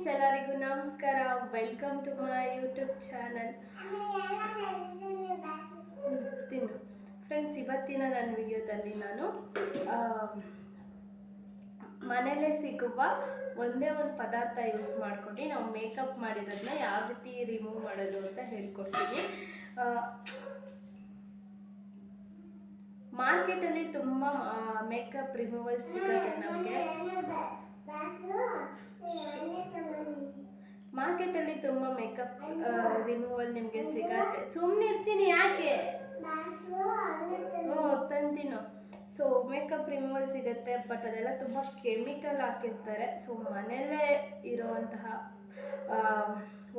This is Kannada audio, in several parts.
ಫ್ರೆಂಡ್ಸ್, ಎಲ್ಲರಿಗೂ ನಮಸ್ಕಾರ. Welcome to my YouTube channel. ತಿನ್ನು ಫ್ರೆಂಡ್ಸ್. ಇವತ್ತಿನ ನನ್ನ ವಿಡಿಯೋದಲ್ಲಿ ನಾನು ಮನೆಯಲ್ಲೇ ಸಿಗುವ ಒಂದೇ ಒಂದು ಪದಾರ್ಥ ಯೂಸ್ ಮಾಡ್ಕೊಂಡು ನಾವು ಮೇಕಪ್ ಮಾಡಿರೋದನ್ನ ಯಾವ ರೀತಿ ರಿಮೂವ್ ಮಾಡೋದು ಅಂತ ಹೇಳ್ಕೊಡ್ತೀನಿ. ಮಾರ್ಕೆಟಲ್ಲಿ ತುಂಬ ಮೇಕಪ್ ರಿಮೂವಲ್ ಸಿಗುತ್ತೆ. ನಮಗೆ ಮಾರ್ಕೆಟಲ್ಲಿ ತುಂಬ ಮೇಕಪ್ ರಿಮೂವಲ್ ನಿಮಗೆ ಸಿಗತ್ತೆ. ಸುಮ್ಮನೆ ಇರ್ತೀನಿ ಯಾಕೆ ತಂತಿನೋ. ಸೊ ಮೇಕಪ್ ರಿಮೂವಲ್ ಸಿಗುತ್ತೆ, ಬಟ್ ಅದೆಲ್ಲ ತುಂಬ ಕೆಮಿಕಲ್ ಹಾಕಿರ್ತಾರೆ. ಸೊ ಮನೆಯಲ್ಲೇ ಇರೋವಂತಹ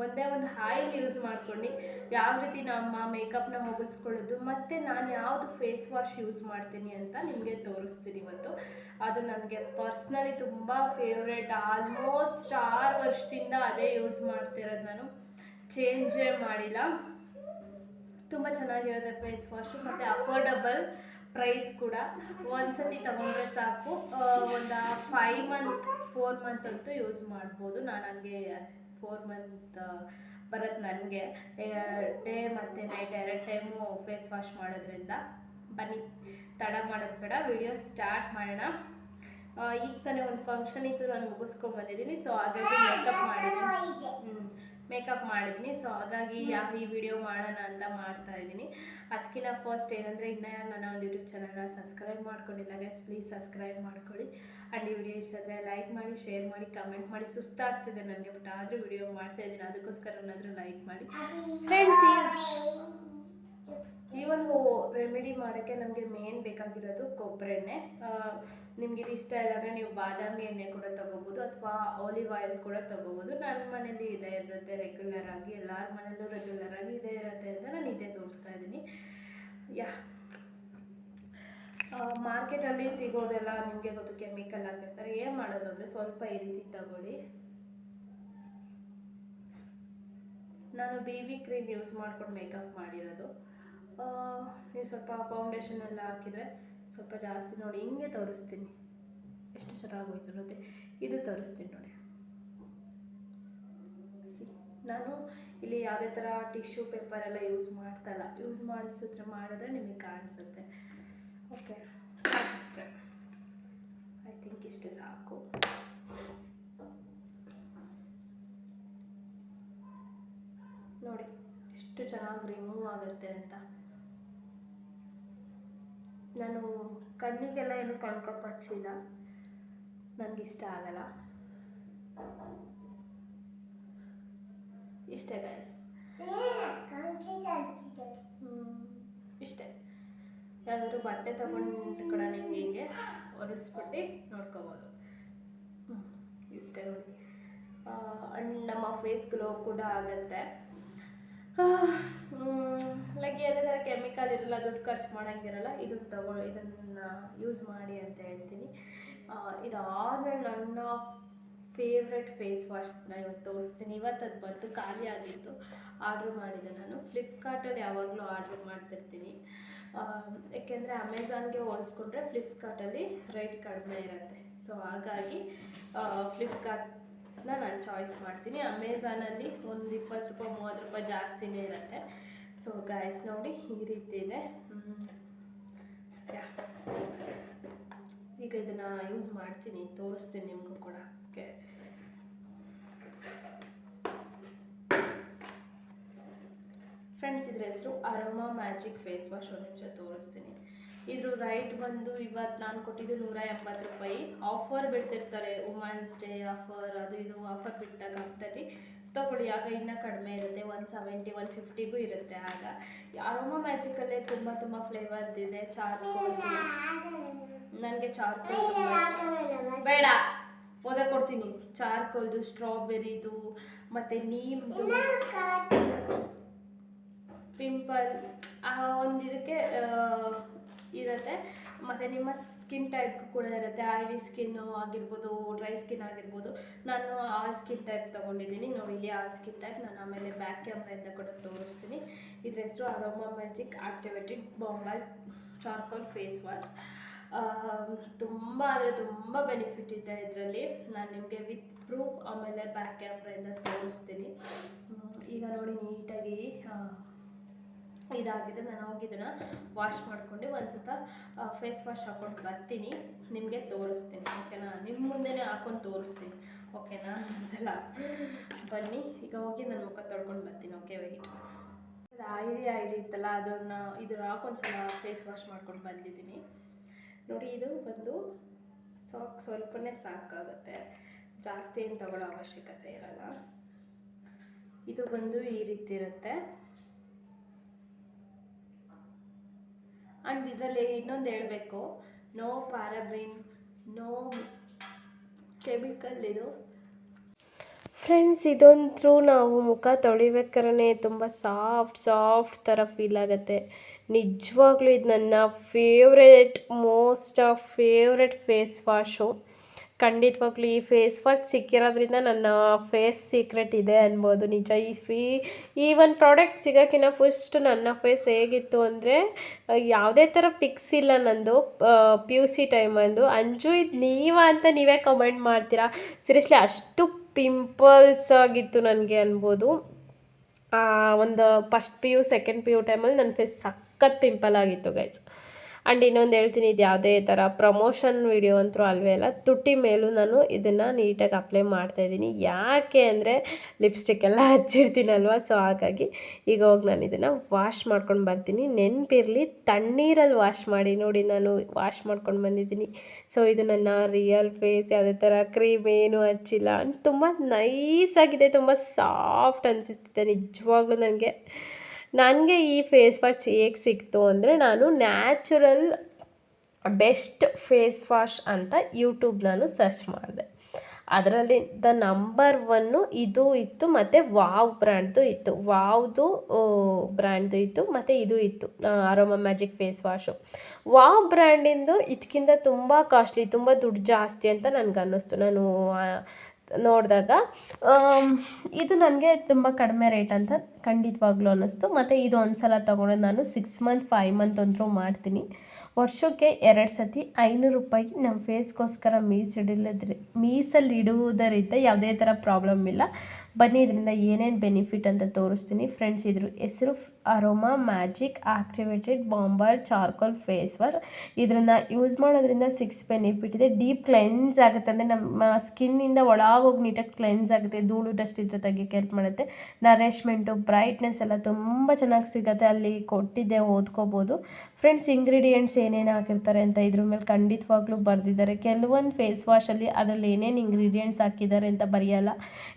ಒಂದೇ ಒಂದು ಆಯಿಲ್ ಯೂಸ್ ಮಾಡ್ಕೊಂಡು ಯಾವ ರೀತಿ ನಮ್ಮ ಮೇಕಪ್ನ ಮುಗಿಸ್ಕೊಳ್ಳೋದು, ಮತ್ತು ನಾನು ಯಾವುದು ಫೇಸ್ ವಾಶ್ ಯೂಸ್ ಮಾಡ್ತೀನಿ ಅಂತ ನಿಮಗೆ ತೋರಿಸ್ತೀನಿ ಇವತ್ತು. ಅದು ನನಗೆ ಪರ್ಸ್ನಲಿ ತುಂಬ ಫೇವ್ರೇಟ್. ಆಲ್ಮೋಸ್ಟ್ 6 ವರ್ಷದಿಂದ ಅದೇ ಯೂಸ್ ಮಾಡ್ತಿರೋದು, ನಾನು ಚೇಂಜೇ ಮಾಡಿಲ್ಲ. ತುಂಬ ಚೆನ್ನಾಗಿರುತ್ತೆ ಫೇಸ್ ವಾಶು, ಮತ್ತು ಅಫೋರ್ಡಬಲ್ ಪ್ರೈಸ್ ಕೂಡ. ಒಂದ್ಸತಿ ತಗೊಂಡ್ರೆ ಸಾಕು, ಒಂದು 4 ಮಂತ್ ಅಂತೂ ಯೂಸ್ ಮಾಡ್ಬೋದು. ನನಗೆ 4 ಮಂತ್ ಬರುತ್ತೆ ನನಗೆ. ಡೇ ಮತ್ತು ನೈಟ್ 2 ಟೈಮು ಫೇಸ್ ವಾಶ್ ಮಾಡೋದ್ರಿಂದ. ಬನ್ನಿ, ತಡ ಮಾಡೋದು ಬೇಡ, ವಿಡಿಯೋ ಸ್ಟಾರ್ಟ್ ಮಾಡೋಣ. ಈಗ ತಾನೇ ಒಂದು ಫಂಕ್ಷನ್ ಇತ್ತು, ನಾನು ಮುಗಿಸ್ಕೊಂಡು ಬಂದಿದ್ದೀನಿ. ಸೊ ಹಾಗಾಗಿ ಮೇಕಪ್ ಮಾಡಿದ್ದೀನಿ. ಸೊ ಹಾಗಾಗಿ ಈ ವಿಡಿಯೋ ಮಾಡೋಣ ಅಂತ ಮಾಡ್ತಾ ಇದ್ದೀನಿ. ಅದಕ್ಕಿಂತ ಫಸ್ಟ್ ಏನಂದರೆ, ಇನ್ನೂ ನನ್ನ ಒಂದು ಯೂಟ್ಯೂಬ್ ಚಾನಲ್ನ ಸಬ್ಸ್ಕ್ರೈಬ್ ಮಾಡ್ಕೊಂಡಿಲ್ಲ ಗೈಸ್, ಪ್ಲೀಸ್ ಸಬ್ಸ್ಕ್ರೈಬ್ ಮಾಡ್ಕೊಳ್ಳಿ. ಆ್ಯಂಡ್ ಈ ವಿಡಿಯೋ ಇಷ್ಟ ಆದರೆ ಲೈಕ್ ಮಾಡಿ, ಶೇರ್ ಮಾಡಿ, ಕಮೆಂಟ್ ಮಾಡಿ. ಸುಸ್ತಾಗ್ತಿದೆ ನನಗೆ, ಬಟ್ ಆದರೂ ವಿಡಿಯೋ ಮಾಡ್ತಾ ಇದ್ದೀನಿ, ಅದಕ್ಕೋಸ್ಕರ ಏನಾದರೂ ಲೈಕ್ ಮಾಡಿ ಫ್ರೆಂಡ್ಸ್. ಈ ಒಂದು ರೆಮಿಡಿ ಮಾಡೋಕ್ಕೆ ನಮಗೆ ಮೇನ್ ಬೇಕಾಗಿರೋದು ಕೊಬ್ಬರಿ ಎಣ್ಣೆ. ನಿಮ್ಗೆ ಇದು ಇಷ್ಟ ಇಲ್ಲ ಅಂದರೆ ನೀವು ಬಾದಾಮಿ ಎಣ್ಣೆ ಕೂಡ ತೊಗೋಬೋದು, ಅಥವಾ ಆಲಿವ್ ಆಯಿಲ್ ಕೂಡ ತೊಗೋಬೋದು. ನನ್ನ ಮನೇಲಿ ಇದೇ ಇರುತ್ತೆ ರೆಗ್ಯುಲರ್ ಆಗಿ, ಎಲ್ಲರ ಮನೇಲೂ ರೆಗ್ಯುಲರ್ ಆಗಿ ಇದೇ ಇರುತ್ತೆ ಅಂತ ನಾನು ಇದೇ ತೋರಿಸ್ತಾ ಇದ್ದೀನಿ. ಮಾರ್ಕೆಟಲ್ಲಿ ಸಿಗೋದೆಲ್ಲ ನಿಮಗೆ ಗೊತ್ತು, ಕೆಮಿಕಲ್ ಹಾಕಿರ್ತಾರೆ. ಏನು ಮಾಡೋದು ಅಂದರೆ, ಸ್ವಲ್ಪ ಈ ರೀತಿ ತಗೊಳ್ಳಿ. ನಾನು BB ಕ್ರೀಮ್ ಯೂಸ್ ಮಾಡ್ಕೊಂಡು ಮೇಕಪ್ ಮಾಡಿರೋದು. ನೀವು ಸ್ವಲ್ಪ ಫೌಂಡೇಶನ್ ಎಲ್ಲ ಹಾಕಿದರೆ ಸ್ವಲ್ಪ ಜಾಸ್ತಿ ನೋಡಿ, ಹಿಂಗೆ ತೋರಿಸ್ತೀನಿ ಎಷ್ಟು ಚೆನ್ನಾಗೋಯ್ತು ನೋಡಿ. ಇದು ತೋರಿಸ್ತೀನಿ ನೋಡಿ. ನಾನು ಇಲ್ಲಿ ಯಾವುದೇ ಥರ ಟಿಶ್ಯೂ ಪೇಪರ್ ಎಲ್ಲ ಯೂಸ್ ಮಾಡ್ತಾಯಿಲ್ಲ. ಯೂಸ್ ಮಾಡಿದ್ರೆ ನಿಮಗೆ ಕಾಣಿಸುತ್ತೆ. ಓಕೆ, ಸಾಕು ಇಷ್ಟೇ. ಐ ಥಿಂಕ್ ಇಷ್ಟೇ ಸಾಕು. ನೋಡಿ ಎಷ್ಟು ಚೆನ್ನಾಗಿ ರಿಮೂವ್ ಆಗುತ್ತೆ ಅಂತ. ನಾನು ಕಣ್ಣಿಗೆಲ್ಲ ಏನು ಕಣ್ಕಪ್ ಹಚ್ಚಿಲ್ಲ, ನನಗಿಷ್ಟ ಆಗಲ್ಲ. ಇಷ್ಟೇ ಗೈಸ್, ಇಷ್ಟೇ. ಯಾವ್ದಾದ್ರು ಬಟ್ಟೆ ತಗೊಂಡು ಕೂಡ ನಿಮ್ಗೆ ಹಿಂಗೆ ಒರೆಸ್ಬಿಟ್ಟು ನೋಡ್ಕೋಬೋದು. ಇಷ್ಟೇ ನೋಡಿ. ನಮ್ಮ ಫೇಸ್ ಗ್ಲೋ ಕೂಡ ಆಗುತ್ತೆ. ಲೈಕ್ ಯಾವುದೇ ಥರ ಕೆಮಿಕಲ್ ಇರಲ್ಲ, ದುಡ್ಡು ಖರ್ಚು ಮಾಡೋಂಗಿರಲ್ಲ. ಇದನ್ನು ಯೂಸ್ ಮಾಡಿ ಅಂತ ಹೇಳ್ತೀನಿ. ಇದಾದಮೇಲೆ ನನ್ನ ಫೇವ್ರೆಟ್ ಫೇಸ್ ವಾಶ್ನ ಇವತ್ತು ತೋರಿಸ್ತೀನಿ. ಇವತ್ತು ಅದು ಬಂತು, ಖಾಲಿ ಆಗಿತ್ತು, ಆರ್ಡ್ರ್ ಮಾಡಿದೆ ನಾನು. ಫ್ಲಿಪ್ಕಾರ್ಟಲ್ಲಿ ಯಾವಾಗಲೂ ಆರ್ಡ್ರ್ ಮಾಡ್ತಿರ್ತೀನಿ. ಏಕೆಂದರೆ ಅಮೆಝಾನ್ಗೆ ಹೋಲಿಸ್ಕೊಂಡ್ರೆ ಫ್ಲಿಪ್ಕಾರ್ಟಲ್ಲಿ ರೇಟ್ ಕಡಿಮೆ ಇರುತ್ತೆ. ಸೊ ಹಾಗಾಗಿ ಫ್ಲಿಪ್ಕಾರ್ಟ್ನ ನಾನು ಚಾಯ್ಸ್ ಮಾಡ್ತೀನಿ. ಅಮೆಝಾನಲ್ಲಿ ಒಂದು 20 ರೂಪಾಯಿ 30 ರೂಪಾಯಿ ಜಾಸ್ತಿನೇ ಇರುತ್ತೆ. ಸೊ ಗೈಸ್ ನೋಡಿ, ಈ ರೀತಿ ಇದೆ. ಈಗ ಇದನ್ನು ಯೂಸ್ ಮಾಡ್ತೀನಿ, ತೋರಿಸ್ತೀನಿ ನಿಮಗೂ ಕೂಡ. ಓಕೆ, ಫ್ರೆಂಡ್ಸ್, ಇದ್ರ ಹೆಸರು ಅರೋಮಾ ಮ್ಯಾಜಿಕ್ ಫೇಸ್ ವಾಶ್. ಒಂದು ನಿಮಿಷ ತೋರಿಸ್ತೀನಿ. ಇದ್ರ ರೈಟ್ ಬಂದು ಇವತ್ತು ನಾನು ಕೊಟ್ಟಿದ್ದು 180 ರೂಪಾಯಿ. ಆಫರ್ ಬಿಡ್ತಿರ್ತಾರೆ, ವುಮೆನ್ಸ್ ಡೇ ಆಫರ್, ಅದು ಇದು ಆಫರ್ ಬಿಟ್ಟಾಗ ಅಂತಲ್ಲಿ ತೊಗೊಳ್ಳಿ, ಆಗ ಇನ್ನೂ ಕಡಿಮೆ ಇರುತ್ತೆ. 170 150ಗೂ ಇರುತ್ತೆ. ಆಗ ಅರೋಮಾ ಮ್ಯಾಜಿಕಲ್ಲೇ ತುಂಬ ಫ್ಲೇವರ್ದಿದೆ. ಚಾರ್ಕೋಲ್, ನನಗೆ ಚಾರ್ಕೋಲ್ ತುಂಬ ಇಷ್ಟ. ಬೇಡ, ಓದಕ್ಕೆ ಕೊಡ್ತೀನಿ. ಚಾರ್ಕೋಲ್ದು, ಸ್ಟ್ರಾಬೆರಿದು, ಮತ್ತು ನೀಮ್ದು, ಪಿಂಪಲ್ ಒಂದು ಇದಕ್ಕೆ ಇರುತ್ತೆ. ಮತ್ತು ನಿಮ್ಮ ಸ್ಕಿನ್ ಟೈಪ್ ಕೂಡ ಇರುತ್ತೆ. ಆಯಿಲಿ ಸ್ಕಿನ್ನು ಆಗಿರ್ಬೋದು, ಡ್ರೈ ಸ್ಕಿನ್ ಆಗಿರ್ಬೋದು. ನಾನು ಆಲ್ ಸ್ಕಿನ್ ಟೈಪ್ ತೊಗೊಂಡಿದ್ದೀನಿ ನೋಡಿ. ಇಲ್ಲಿ ಆಲ್ ಸ್ಕಿನ್ ಟೈಪ್. ನಾನು ಆಮೇಲೆ ಬ್ಯಾಕ್ ಕ್ಯಾಮ್ರಾಯಿಂದ ಕೂಡ ತೋರಿಸ್ತೀನಿ. ಇದ್ರ ಹೆಸರು aroma magic activated bamboo charcoal face wash. ತುಂಬ ಅಂದರೆ ತುಂಬ ಬೆನಿಫಿಟ್ ಇದೆ ಇದರಲ್ಲಿ. ನಾನು ನಿಮಗೆ ವಿತ್ ಪ್ರೂಫ್ ಆಮೇಲೆ ಬ್ಯಾಕ್ ಬ್ಯಾಕ್ ಕ್ಯಾಮ್ರಾಯಿಂದ ತೋರಿಸ್ತೀನಿ. ಈಗ ನೋಡಿ ನೀಟಾಗಿ ಇದಾಗಿದೆ. ನಾನು ಹೋಗಿ ಇದನ್ನು ವಾಶ್ ಮಾಡ್ಕೊಂಡು ಒಂದ್ಸತ ಫೇಸ್ ವಾಶ್ ಹಾಕ್ಕೊಂಡು ಬರ್ತೀನಿ, ನಿಮಗೆ ತೋರಿಸ್ತೀನಿ. ಓಕೆನಾ, ನಿಮ್ಮ ಮುಂದೆನೇ ಹಾಕ್ಕೊಂಡು ತೋರಿಸ್ತೀನಿ. ಓಕೆನಾ, ಒಂದ್ಸಲ ಬನ್ನಿ. ಈಗ ಹೋಗಿ ನನ್ನ ಮುಖ ತೊಳ್ಕೊಂಡು ಬರ್ತೀನಿ. Okay, weight. ಆಯಿಲಿ ಇತ್ತಲ್ಲ, ಇದನ್ನ ಹಾಕೊಂಡ್ಸಲ ಫೇಸ್ ವಾಶ್ ಮಾಡ್ಕೊಂಡು ಬಂದಿದ್ದೀನಿ. ನೋಡಿ, ಇದು ಬಂದು ಸ್ವಲ್ಪನೇ ಸಾಕಾಗುತ್ತೆ, ಜಾಸ್ತಿ ಏನು ತಗೊಳ್ಳೋ ಅವಶ್ಯಕತೆ ಇರಲ್ಲ. ಇದು ಬಂದು ಈ ರೀತಿ ಇರುತ್ತೆ. ಆ್ಯಂಡ್ ಇದರಲ್ಲಿ ಇನ್ನೊಂದು ಹೇಳಬೇಕು, ನೋ ಪ್ಯಾರಾಬಿನ್, ನೋ ಕೆಮಿಕಲ್ ಇದು. ಫ್ರೆಂಡ್ಸ್, ಇದಂತೂ ನಾವು ಮುಖ ತೊಳಿಬೇಕಾದ್ರೆ ತುಂಬ ಸಾಫ್ಟ್ ಥರ ಫೀಲ್ ಆಗುತ್ತೆ. ನಿಜವಾಗ್ಲೂ ಇದು ನನ್ನ ಫೇವ್ರೆಟ್ ಫೇಸ್ ವಾಶು. ಖಂಡಿತವಾಗ್ಲೂ ಈ ಫೇಸ್ ವಾಶ್ ಸಿಕ್ಕಿರೋದ್ರಿಂದ ನನ್ನ ಫೇಸ್ ಸೀಕ್ರೆಟ್ ಇದೆ ಅನ್ಬೋದು. ನಿಜ, ಈ ಒಂದು ಪ್ರಾಡಕ್ಟ್ ಸಿಗೋಕ್ಕಿಂತ ಫಸ್ಟ್ ನನ್ನ ಫೇಸ್ ಹೇಗಿತ್ತು ಅಂದರೆ, ಯಾವುದೇ ಥರ ಪಿಕ್ಸ್ ಇಲ್ಲ ನಂದು PUC ಟೈಮಂದು. ಅಂಜು ಇದು ನೀವೇ ಕಮೆಂಟ್ ಮಾಡ್ತೀರಾ. ಸೀರಿಯಸ್ಲಿ ಅಷ್ಟು ಪಿಂಪಲ್ಸ್ ಆಗಿತ್ತು ನನಗೆ ಅನ್ಬೋದು. ಒಂದು ಫಸ್ಟ್ PU ಸೆಕೆಂಡ್ PU ಟೈಮಲ್ಲಿ ನನ್ನ ಫೇಸ್ ಸಖತ್ ಪಿಂಪಲ್ ಆಗಿತ್ತು ಗೈಸ್. ಆ್ಯಂಡ್ ಇನ್ನೊಂದು ಹೇಳ್ತೀನಿ, ಇದು ಯಾವುದೇ ಥರ ಪ್ರಮೋಷನ್ ವಿಡಿಯೋ ಅಂತೂ ಅಲ್ವೇ ಅಲ್ಲ. ತುಟಿ ಮೇಲೂ ನಾನು ಇದನ್ನು ನೀಟಾಗಿ ಅಪ್ಲೈ ಮಾಡ್ತಾಯಿದ್ದೀನಿ. ಯಾಕೆ ಅಂದರೆ ಲಿಪ್ಸ್ಟಿಕ್ ಎಲ್ಲ ಹಚ್ಚಿರ್ತೀನಲ್ವ, ಸೊ ಹಾಗಾಗಿ ಈಗ ಹೋಗಿ ನಾನು ಇದನ್ನು ವಾಶ್ ಮಾಡ್ಕೊಂಡು ಬರ್ತೀನಿ. ನೆನಪಿರಲಿ, ತಣ್ಣೀರಲ್ಲಿ ವಾಶ್ ಮಾಡಿ. ನೋಡಿ, ನಾನು ವಾಶ್ ಮಾಡ್ಕೊಂಡು ಬಂದಿದ್ದೀನಿ. ಸೊ ಇದು ನನ್ನ ರಿಯಲ್ ಫೇಸ್, ಯಾವುದೇ ಥರ ಕ್ರೀಮ್ ಏನು ಹಚ್ಚಿಲ್ಲ. ತುಂಬ ನೈಸಾಗಿದೆ, ತುಂಬ ಸಾಫ್ಟ್ ಅನಿಸುತ್ತೆ ನಿಜವಾಗ್ಲೂ. ನನಗೆ ಈ ಫೇಸ್ ವಾಶ್ ಹೇಗೆ ಸಿಕ್ತು ಅಂದರೆ, ನಾನು ನ್ಯಾಚುರಲ್ ಬೆಸ್ಟ್ ಫೇಸ್ ವಾಶ್ ಅಂತ ಯೂಟ್ಯೂಬ್ ನಾನು ಸರ್ಚ್ ಮಾಡಿದೆ. ಅದರಲ್ಲಿ ನಂಬರ್ 1 ಇದು ಇತ್ತು, ಮತ್ತು ವಾವ್ ಬ್ರ್ಯಾಂಡ್ದು ಇತ್ತು. ವಾವ್ದು ಬ್ರ್ಯಾಂಡ್ದು ಇತ್ತು, ಮತ್ತು ಇದು ಇತ್ತು, aroma magic face wash. Wow ಬ್ರ್ಯಾಂಡಿಂದು ಇದಕ್ಕಿಂತ ತುಂಬ ಕಾಸ್ಟ್ಲಿ, ತುಂಬ ದುಡ್ಡು ಜಾಸ್ತಿ ಅಂತ ನನಗನ್ನಿಸ್ತು ನಾನು ನೋಡಿದಾಗ. ಇದು ನನಗೆ ತುಂಬ ಕಡಿಮೆ ರೇಟ್ ಅಂತ ಖಂಡಿತವಾಗ್ಲೂ ಅನ್ನಿಸ್ತು. ಮತ್ತು ಇದು ಒಂದು ಸಲ ತೊಗೊಂಡು ನಾನು 6 ಮಂತ್ 5 ಮಂತ್ ಅಂತೂ ಮಾಡ್ತೀನಿ. ವರ್ಷಕ್ಕೆ 2 ಸತಿ 500 ರೂಪಾಯಿ ನಮ್ಮ ಫೇಸ್ಗೋಸ್ಕರ ಮೀಸಲಿಡುವುದರಿಂದ ಯಾವುದೇ ಥರ ಪ್ರಾಬ್ಲಮ್ ಇಲ್ಲ. ಬನ್ನಿ, ಇದರಿಂದ ಏನೇನು ಬೆನಿಫಿಟ್ ಅಂತ ತೋರಿಸ್ತೀನಿ. ಫ್ರೆಂಡ್ಸ್, ಇದ್ರ ಹೆಸರು aroma magic activated bamboo charcoal face wash. ಇದನ್ನು ಯೂಸ್ ಮಾಡೋದ್ರಿಂದ 6 ಬೆನಿಫಿಟ್ ಇದೆ. ಡೀಪ್ ಕ್ಲೆನ್ಸ್ ಆಗುತ್ತೆ, ಅಂದರೆ ನಮ್ಮ ಸ್ಕಿನ್ನಿಂದ ಒಳಗೋಗಿ ನೀಟಾಗಿ ಕ್ಲೆನ್ಸ್ ಆಗುತ್ತೆ. ಧೂಳು ಡಸ್ಟ್ ಇದ್ರೆ ತೆಗಿಯೋಕ್ಕೆ ಹೆಲ್ಪ್ ಮಾಡುತ್ತೆ. ನರಿಶ್ಮೆಂಟು, ಬ್ರೈಟ್ನೆಸ್ ಎಲ್ಲ ತುಂಬ ಚೆನ್ನಾಗಿ ಸಿಗುತ್ತೆ. ಅಲ್ಲಿ ಕೊಟ್ಟಿದ್ದೆ, ಓದ್ಕೋಬೋದು. ಫ್ರೆಂಡ್ಸ್, ಇಂಗ್ರೀಡಿಯೆಂಟ್ಸ್ ಏನೇನು ಹಾಕಿರ್ತಾರೆ ಅಂತ ಇದ್ರ ಮೇಲೆ ಖಂಡಿತವಾಗ್ಲೂ ಬರೆದಿದ್ದಾರೆ. ಕೆಲವೊಂದು ಫೇಸ್ ವಾಶಲ್ಲಿ ಅದರಲ್ಲಿ ಏನೇನು ಇಂಗ್ರೀಡಿಯೆಂಟ್ಸ್ ಹಾಕಿದ್ದಾರೆ ಅಂತ ಬರೆಯಲ್ಲ,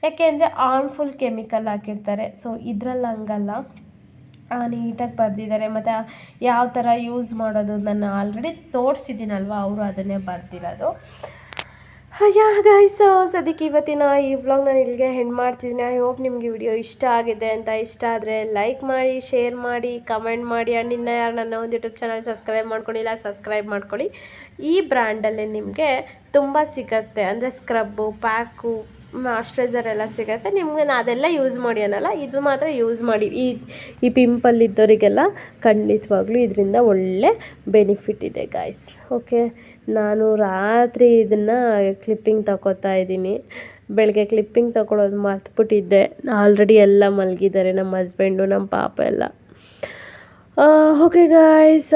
ಯಾಕೆಂದರೆ ಹಾರ್ಮ್ಫುಲ್ ಕೆಮಿಕಲ್ ಹಾಕಿರ್ತಾರೆ. ಸೊ ಇದರಲ್ಲಿ ಹಂಗಲ್ಲ, ನೀಟಾಗಿ ಬರೆದಿದ್ದಾರೆ. ಮತ್ತು ಯಾವ ಥರ ಯೂಸ್ ಮಾಡೋದು ನಾನು ಆಲ್ರೆಡಿ ತೋರಿಸಿದ್ದೀನಲ್ವ, ಅವರು ಅದನ್ನೇ ಬರ್ದಿರೋದು. ಯಾ ಗೈಸ್, ಸದ್ಯಕ್ಕೆ ಇವತ್ತಿನ ಈ ವ್ಲಾಗ್ ನಾನು ಇಲ್ಲಿಗೆ ಎಂಡ್ ಮಾಡ್ತಿದ್ದೀನಿ. ಐ ಹೋಪ್ ನಿಮಗೆ ವಿಡಿಯೋ ಇಷ್ಟ ಆಗಿದೆ ಅಂತ. ಇಷ್ಟ ಆದರೆ ಲೈಕ್ ಮಾಡಿ, ಶೇರ್ ಮಾಡಿ, ಕಮೆಂಟ್ ಮಾಡಿ. ಆ್ಯಂಡ್ ಇನ್ನು ಯಾರು ನನ್ನ ಒಂದು ಯೂಟ್ಯೂಬ್ ಚಾನಲ್ ಸಬ್ಸ್ಕ್ರೈಬ್ ಮಾಡ್ಕೊಂಡಿಲ್ಲ, ಸಬ್ಸ್ಕ್ರೈಬ್ ಮಾಡ್ಕೊಳ್ಳಿ. ಈ ಬ್ರ್ಯಾಂಡಲ್ಲಿ ನಿಮಗೆ ತುಂಬ ಸಿಗುತ್ತೆ, ಅಂದರೆ ಸ್ಕ್ರಬ್ಬು, ಪ್ಯಾಕು, ಮಾಯ್ಶ್ಚರೈಸರ್ ಎಲ್ಲ ಸಿಗುತ್ತೆ. ನಿಮ್ಗೆ ಅದೆಲ್ಲ ಯೂಸ್ ಮಾಡಿ ಅನ್ನಲ್ಲ, ಇದು ಮಾತ್ರ ಯೂಸ್ ಮಾಡಿ. ಈ ಪಿಂಪಲ್ ಇದ್ದವರಿಗೆಲ್ಲ ಖಂಡಿತವಾಗ್ಲೂ ಇದರಿಂದ ಒಳ್ಳೆ ಬೆನಿಫಿಟ್ ಇದೆ ಗಾಯ್ಸ್. ಓಕೆ, ನಾನು ರಾತ್ರಿ ಇದನ್ನು ಕ್ಲಿಪ್ಪಿಂಗ್ ತಗೋತಾ ಇದ್ದೀನಿ. ಬೆಳಗ್ಗೆ ಕ್ಲಿಪ್ಪಿಂಗ್ ತಗೊಳ್ಳೋದು ಮರ್ತುಬಿಟ್ಟಿದ್ದೆ. ಆಲ್ರೆಡಿ ಎಲ್ಲ ಮಲಗಿದ್ದಾರೆ, ನಮ್ಮ ಹಸ್ಬೆಂಡು, ನಮ್ಮ ಪಾಪ ಎಲ್ಲ. Okay guys,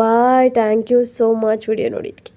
bye. Thank you so much video ನೋಡಿದ್ದಕ್ಕೆ.